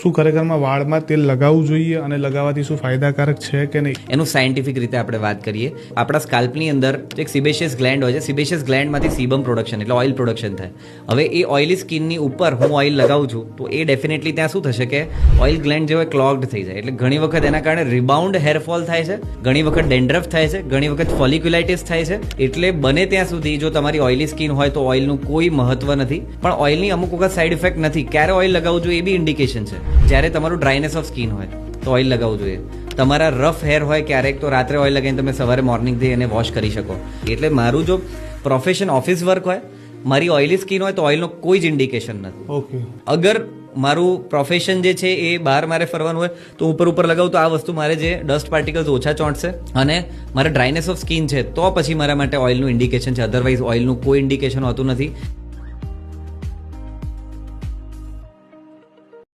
શું ખરેખરમાં વાળમાં તેલ લગાવવું જોઈએ અને લગાવવાથી શું ફાયદાકારક છે કે નહીં? એનું સાયન્ટિફિક રીતે આપણે વાત કરીએ, આપણા સ્કાલ્પની અંદર એક સિબેશિયસ ગ્લેન્ડ હોય છે. સિબેશિયસ ગ્લેન્ડમાંથી સીબમ પ્રોડક્શન એટલે ઓઇલ પ્રોડક્શન થાય. હવે એ ઓઇલી સ્કિનની ઉપર હું ઓઇલ લગાવું છું તો એ ડેફિનેટલી ત્યાં શું થશે કે ઓઇલ ગ્લેન્ડ જે હોય ક્લોગ્ડ થઈ જાય. એટલે ઘણી વખત એના કારણે રિબાઉન્ડ હેરફોલ થાય છે, ઘણી વખત ડેન્ડ્રફ થાય છે, ઘણી વખત ફોલિક્યુલાઇટિસ થાય છે. એટલે બને ત્યાં સુધી જો તમારી ઓઇલી સ્કિન હોય તો ઓઇલનું કોઈ મહત્વ નથી, પણ ઓઇલની અમુક વખત સાઇડ ઇફેક્ટ નથી. ક્યારે ઓઇલ લગાવવું જોઈએ એ બી ઇન્ડિકેશન છે. જ્યારે તમારું ડ્રાયનેસ ઓફ સ્કિન હોય તો ઓઇલ લગાવવું જોઈએ. તમારા રફ હેર હોય ક્યારેક તો રાત્રે ઓઇલ લગાવીને તમે સવારે મોર્નિંગથી એને વોશ કરી શકો. એટલે મારું જો પ્રોફેશન ઓફિસ વર્ક હોય, મારી ઓઇલી સ્કિન હોય તો ઓઇલનો કોઈ જ ઇન્ડિકેશન નથી. ઓકે. અગર મારું પ્રોફેશન જે છે એ બહાર મારે ફરવાનું હોય તો ઉપર લગાવું તો આ વસ્તુ મારે જે ડસ્ટ પાર્ટિકલ્સ ઓછા ચોંટશે અને મારે ડ્રાયનેસ ઓફ સ્કિન છે તો પછી મારા માટે ઓઇલનું ઇન્ડિકેશન છે. અધરવાઇઝ ઓઇલનું કોઈ ઇન્ડિકેશન હોતું નથી.